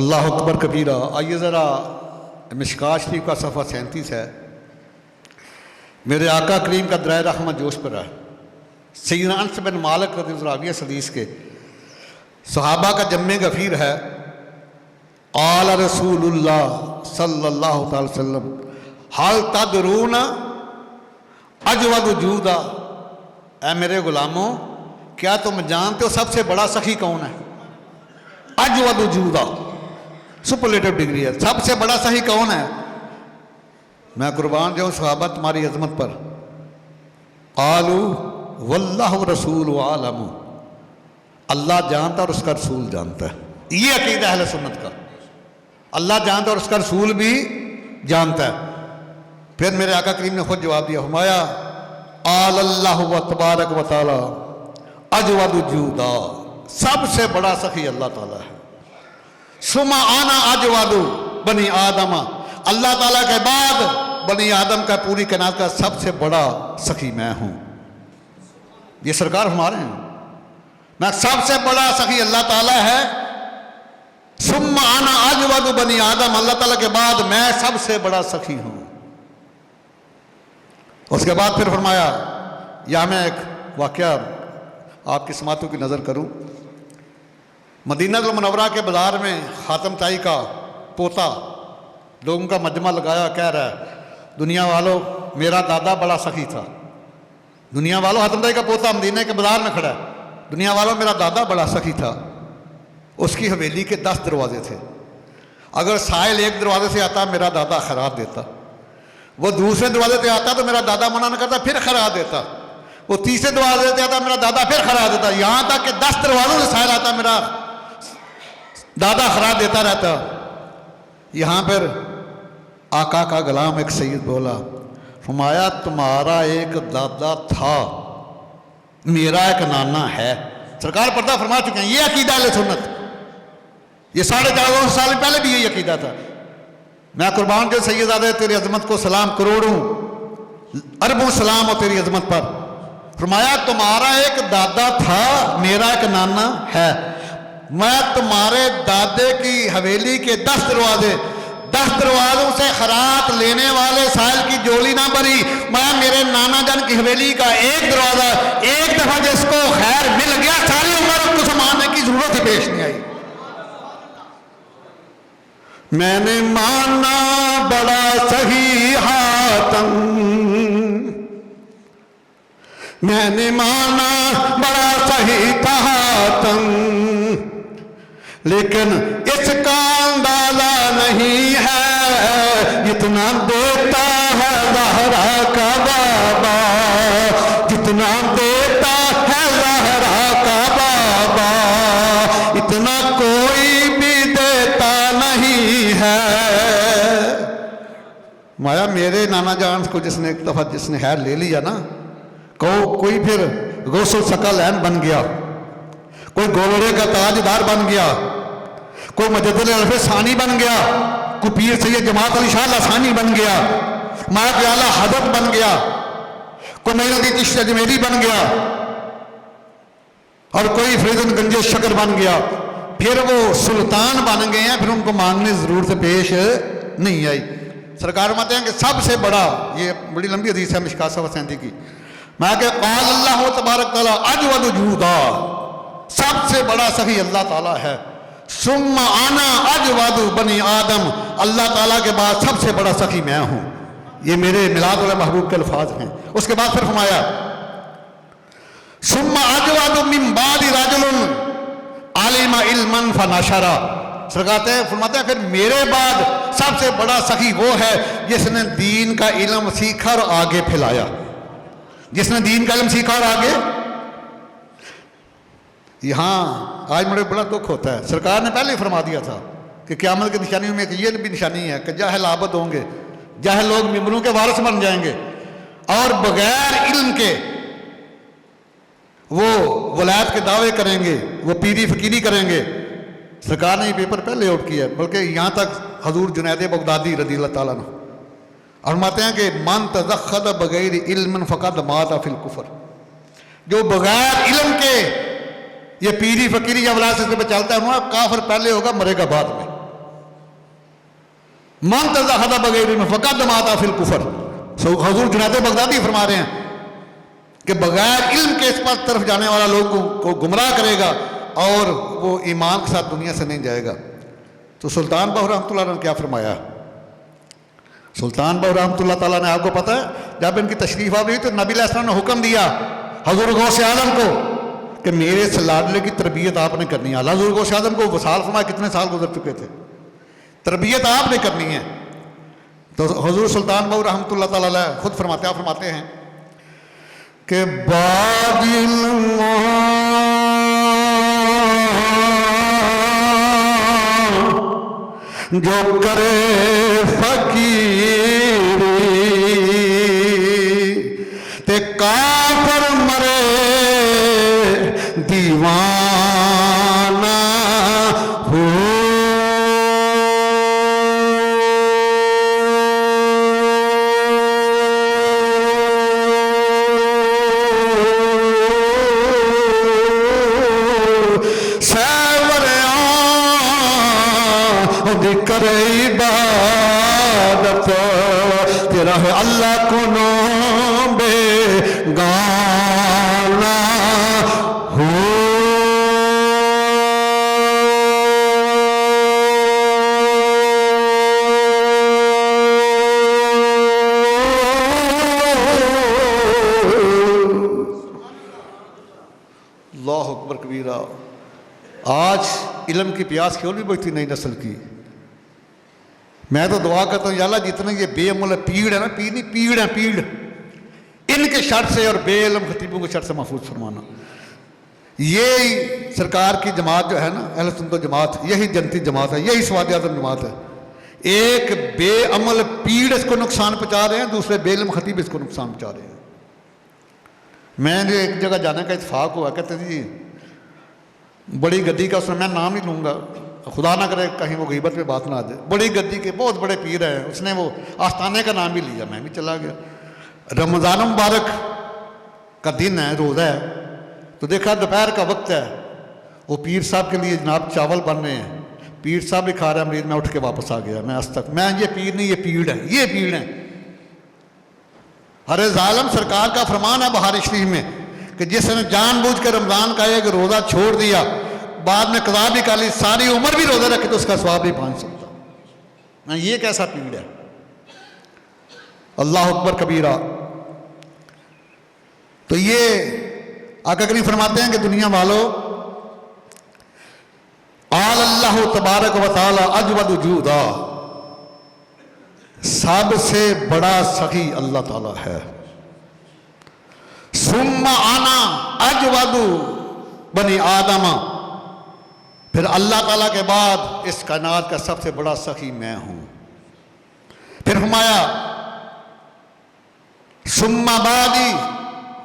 اللہ اکبر کبیرہ۔ آئیے ذرا مشکوٰۃ شریف کا صفحہ 37 ہے۔ میرے آقا کریم کا درائے رحمت جوش پر ہے۔ سیدنا انس بن مالک رضی اللہ عنہ حدیث کے صحابہ کا جمع غفیر ہے۔ قال رسول اللہ صلی اللہ تعالی وسلم حل تدرون اجود جودا، اے میرے غلاموں کیا تم جانتے ہو سب سے بڑا سخی کون ہے؟ اجود جودا سپرلیٹو ڈگری ہے، سب سے بڑا سخی کون ہے؟ میں قربان جاؤں صحابہ تمہاری عظمت پر۔ قالوا واللہ رسول عالم، اللہ جانتا اور اس کا رسول جانتا ہے۔ یہ عقیدہ اہل سنت کا، اللہ جانتا اور اس کا رسول بھی جانتا ہے۔ پھر میرے آقا کریم نے خود جواب دیا، فرمایا قال اللہ و تبارک و تعالی اجود جودا، سب سے بڑا سخی اللہ تعالیٰ ہے۔ ثم انا اجود بنی آدم، اللہ تعالیٰ کے بعد بنی آدم کا پوری کائنات کا سب سے بڑا سخی میں ہوں۔ یہ سرکار ہمارے ہیں، میں سب سے بڑا سخی اللہ تعالیٰ ہے۔ ثم انا اجود بنی آدم، اللہ تعالیٰ کے بعد میں سب سے بڑا سخی ہوں۔ اس کے بعد پھر فرمایا، یا میں ایک واقعہ آپ کی سماعتوں کی نظر کروں۔ مدینہ المنورہ کے بازار میں خاتم تائی کا پوتا لوگوں کا مجمع لگایا، کہہ رہا ہے دنیا والوں میرا دادا بڑا سخی تھا۔ دنیا والوں، خاتم تائی کا پوتا مدینہ کے بازار میں کھڑا ہے، دنیا والوں میرا دادا بڑا سخی تھا۔ اس کی حویلی کے 10 دروازے تھے، اگر سائل ایک دروازے سے آتا میرا دادا خراب دیتا، وہ دوسرے دروازے سے آتا تو میرا دادا منع نہ کرتا پھر خراب دیتا، وہ تیسرے دروازے سے آتا میرا دادا پھر خراب دیتا، یہاں تک کہ 10 دروازوں سے سائل آتا میرا دادا خراب دیتا رہتا۔ یہاں پر آقا کا غلام ایک سید بولا، فرمایا تمہارا ایک دادا تھا، میرا ایک نانا ہے۔ سرکار پردہ فرما چکے ہیں، یہ عقیدہ اہل سنت، یہ 450 سال پہلے بھی یہی عقیدہ تھا۔ میں قربان کے سیدزادے تیری عظمت کو سلام، کروڑوں اربوں سلام ہو تیری عظمت پر۔ فرمایا تمہارا ایک دادا تھا، میرا ایک نانا ہے۔ میں تمہارے دادے کی حویلی کے 10 دروازے، 10 دروازوں سے خیرات لینے والے سائل کی جولی نہ بھری، میں میرے نانا جان کی حویلی کا ایک دروازہ، ایک دفعہ جس کو خیر مل گیا ساری عمر کو سنبھالنے کی ضرورت ہی پیش نہیں آئی۔ میں نے مانا بڑا سخی حاتم، میں نے مانا بڑا سخی تھا حاتم، لیکن اس کا اندازہ نہیں ہے جتنا دیتا ہے زہرا کا بابا، جتنا دیتا ہے زہرا کا بابا، اتنا کوئی بھی دیتا نہیں ہے۔ مایا میرے نانا جان کو جس نے ایک دفعہ جس نے خیر لے لیا نا، کوئی پھر غوث الثقل عین بن گیا، کوئی گولڑے کا تاجدار بن گیا، کوئی مجدد العرف ثانی بن گیا، کوئی پیر سید جماعت علی شاہ لسانی بن گیا، مایا پیالہ حضرت بن گیا، کوئی معین الدین چشتی اجمیری بن گیا، اور کوئی فریدن گنج شکر بن گیا، پھر وہ سلطان بن گئے ہیں، پھر ان کو مانگنے ضرورت پیش نہیں آئی۔ سرکار فرماتے ہیں کہ سب سے بڑا، یہ بڑی لمبی حدیث ہے مشکوٰۃ صفحہ 37 کی، میں کہ قال اللہ تبارک تعالیٰ اجود جودا، سب سے بڑا سخی اللہ تعالیٰ ہے۔ ثم انا اجود بنی آدم، اللہ تعالیٰ کے بعد سب سے بڑا سخی میں ہوں۔ یہ میرے میلاد محبوب کے الفاظ ہیں۔ اس کے بعد پھر فرمایا ثم اجود من بعد رجل علم علما فنشرا، سرکار فرماتے ہیں پھر میرے بعد سب سے بڑا سخی وہ ہے جس نے دین کا علم سیکھا اور آگے پھیلایا، جس نے دین کا علم سیکھا اور آگے۔ یہاں آج مجھے بڑا دکھ ہوتا ہے، سرکار نے پہلے ہی فرما دیا تھا کہ قیامت کی نشانیوں میں یہ بھی نشانی ہے کہ جاہل عابد ہوں گے، جاہل لوگ ممبروں کے وارث بن جائیں گے، اور بغیر علم کے وہ ولایت کے دعوے کریں گے، وہ پیری فقیری کریں گے۔ سرکار نے یہ پیپر پہلے آؤٹ کیا ہے، بلکہ یہاں تک حضور جنید بغدادی رضی اللہ تعالیٰ عنہ فرماتے ہیں کہ من تزخد بغیر علم فقد مات فی الکفر، جو بغیر علم کے یہ پیری فقیری یا ولایت سے چلتا ہے وہ کافر پہلے ہوگا، مرے گا بعد میں۔ من تزہد بغیر علم فقد مات فی الکفر. حضور جنید بغدادی فرما رہے ہیں کہ بغیر علم کے اس پر طرف جانے والا لوگوں کو گمراہ کرے گا اور وہ ایمان کے ساتھ دنیا سے نہیں جائے گا. تو سلطان بہو رحمۃ اللہ نے کیا فرمایا؟ سلطان بہو رحمۃ اللہ تعالیٰ نے، آپ کو پتہ ہے جب ان کی تشریف آوری ہوئی تو نبی علیہ السلام نے حکم دیا حضور غوث اعظم کو کہ میرے اس لاڈلے کی تربیت آپ نے کرنی ہے. حضور غوث اعظم کو وصال فرمایا کتنے سال گزر چکے تھے، تربیت آپ نے کرنی ہے. تو حضور سلطان بہو رحمۃ اللہ تعالیٰ علیہ خود فرماتے ہیں کہ جو کرے فقیری تے کافر مرے دیوانہ ہو. کرے عبادت تیرا ہے اللہ کو نام بے گانا ہو. اللہ اکبر کبیرہ. آج علم کی پیاس کیوں نہیں بجھتی نئی نسل کی؟ میں تو دعا کرتا ہوں یا اللہ جتنے یہ بے عمل پیڑ ہے نا، پیڑ نہیں پیڑ ہے، پیڑ ان کے شر سے اور بے علم خطیبوں کے شر سے محفوظ فرمانا. یہی سرکار کی جماعت جو ہے نا اہل سنت و جماعت، یہی جنتی جماعت ہے، یہی سواد اعظم جماعت ہے. ایک بے عمل پیڑ اس کو نقصان پہنچا رہے ہیں، دوسرے بے علم خطیب اس کو نقصان پہنچا رہے ہیں. میں نے ایک جگہ جانے کا اتفاق ہوا، کہتے جی بڑی گدی کا، اس میں نام نہیں لوں گا خدا نہ کرے کہیں وہ غیبت پہ بات نہ آ جائے، بڑی گدی کے بہت بڑے پیر ہیں، اس نے وہ آستانے کا نام بھی لیا، میں بھی چلا گیا. رمضان مبارک کا دن ہے، روزہ ہے، تو دیکھا دوپہر کا وقت ہے، وہ پیر صاحب کے لیے جناب چاول بن رہے ہیں، پیر صاحب بھی کھا رہا ہے مریض. میں اٹھ کے واپس آ گیا. میں آج تک یہ پیر نہیں، یہ پیڑ ہے، یہ پیڑ ہے. ہر ظالم سرکار کا فرمان ہے بخاری شریف میں کہ جس نے جان بوجھ کے رمضان کا ایک روزہ چھوڑ دیا، بعد میں قضا بھی کر لی، ساری عمر بھی روزہ رکھے تو اس کا ثواب نہیں پہنچ سکتا. یہ کیسا پیڑ ہے؟ اللہ اکبر کبیرہ. تو یہ آقا کریم فرماتے ہیں کہ دنیا والوں، آل اللہ تبارک و تعالی اجود وجودا، سب سے بڑا سخی اللہ تعالی ہے. ثم انا اجود بنی آدم، پھر اللہ تعالیٰ کے بعد اس کائنات کا سب سے بڑا سخی میں ہوں. پھر فرمایا ثم بعدی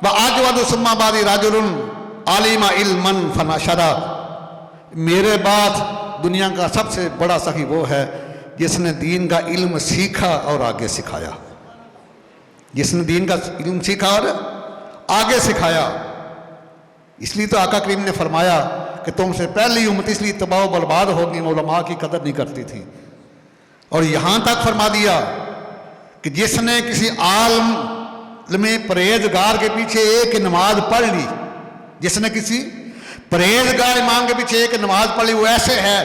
واجود ثم بعدی رجل علم علما فنشرا، میرے بعد دنیا کا سب سے بڑا سخی وہ ہے جس نے دین کا علم سیکھا اور آگے سکھایا. جس نے دین کا علم سیکھا اور آگے سکھایا. اس لیے تو آقا کریم نے فرمایا کہ تم سے پہلی امت اس لیے تباہ و برباد ہوگی، علماء کی قدر نہیں کرتی تھی. اور یہاں تک فرما دیا کہ جس نے کسی عالم پرہیزگار کے پیچھے ایک نماز پڑھ لی، جس نے کسی پرہیزگار امام کے پیچھے ایک نماز پڑھ لی، وہ ایسے ہے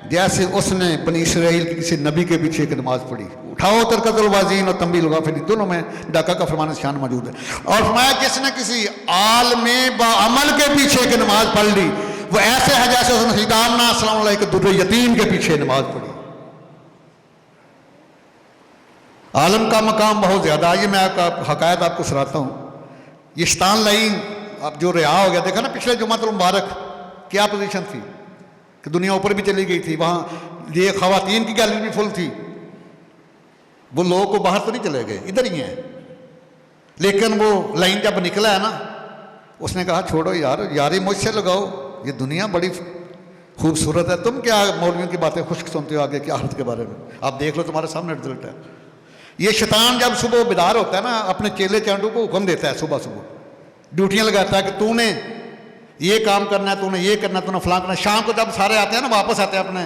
جیسے اس نے بنی اسرائیل کے کسی نبی کے پیچھے ایک نماز پڑھی. اٹھاؤ ترکت الوازین اور تنبیہ الغافلین، دونوں میں ڈاکہ کا فرمان شان موجود ہے. اور فرمایا جس نے کسی عالم با عمل کے پیچھے ایک نماز پڑھ لی، وہ ایسے ہے جیسے اس نے سیدنا آمنہ السلام علیہ کے در یتیم کے پیچھے نماز پڑھی. عالم کا مقام بہت زیادہ ہے. یہ میں حقائق آپ کو سناتا ہوں. یہ شیطان لعین اب جو رہا ہو گیا، دیکھا نا پچھلے جمعۃ المبارک کیا پوزیشن تھی کہ دنیا اوپر بھی چلی گئی تھی، وہاں یہ خواتین کی گیلری بھی فل تھی. وہ لوگوں کو باہر تو نہیں چلے گئے، ادھر ہی ہیں. لیکن وہ لائن جب نکلا ہے نا، اس نے کہا چھوڑو یار، یاری مجھ سے لگاؤ، یہ دنیا بڑی خوبصورت ہے، تم کیا مولویوں کی باتیں خشک سنتے ہو آگے کی آخرت کے بارے میں؟ آپ دیکھ لو تمہارے سامنے رزلٹ ہے. یہ شیطان جب صبح بیدار ہوتا ہے نا، اپنے چیلے چانڈوں کو حکم دیتا ہے، صبح ڈیوٹیاں لگاتا ہے کہ تو نے یہ کام کرنا ہے، تو نے یہ کرنا ہے، تو نے فلاں کرنا ہے. شام کو جب سارے آتے ہیں نا، واپس آتے ہیں اپنے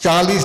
40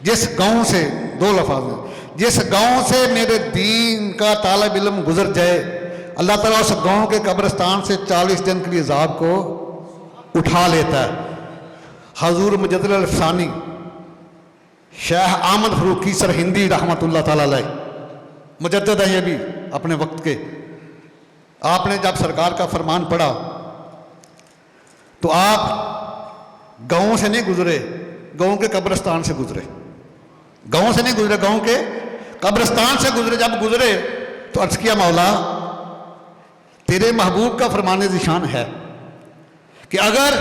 جس گاؤں سے، دو لفظ ہیں، جس گاؤں سے میرے دین کا طالب علم گزر جائے، اللہ تعالیٰ اس گاؤں کے قبرستان سے 40 دن کے لیے عذاب کو اٹھا لیتا ہے۔ حضور مجدد الفسانی شیخ احمد فروقی سرہندی رحمۃ اللہ تعالیٰ علیہ، مجدد ہیں یہ بھی اپنے وقت کے، آپ نے جب سرکار کا فرمان پڑھا تو آپ گاؤں سے نہیں گزرے، گاؤں کے قبرستان سے گزرے، گاؤں سے نہیں گزرے، گاؤں کے قبرستان سے گزرے۔ جب گزرے تو عرض کیا مولا تیرے محبوب کا فرمان ذیشان ہے کہ اگر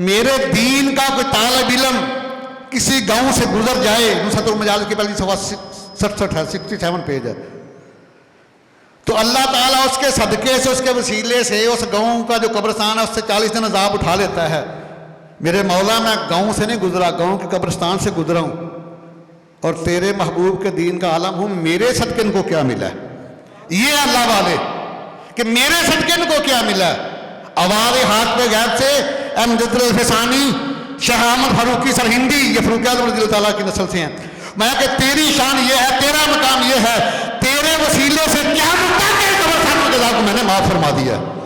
میرے دین کا کوئی طالب علم کسی گاؤں سے گزر جائے، نصرت المجالس کی پہلی صفحہ 67 ہے، 67 پیج ہے، تو اللہ تعالیٰ اس کے صدقے سے، اس کے وسیلے سے اس گاؤں کا جو قبرستان ہے اس سے 40 دن عذاب اٹھا لیتا ہے۔ میرے مولا میں گاؤں سے نہیں گزرا، گاؤں کے قبرستان سے گزرا ہوں، اور تیرے محبوب کے دین کا عالم ہوں، میرے صدقے ان کو کیا ملا ہے؟ یہ اللہ والے کہ میرے صدقے ان کو کیا ملا ہے؟ آواز ہاتھ پہ غیب سے اے مجدد الفسانی شیخ احمد فروقی سرہندی، یہ فروق اعظم رضی اللہ تعالیٰ کی نسل سے ہیں، میں کہ تیری شان یہ ہے، تیرا مقام یہ ہے، تیرے وسیلے سے قیامت تک کے قبرستانوں کے عذاب کو میں نے معاف فرما دیا ہے۔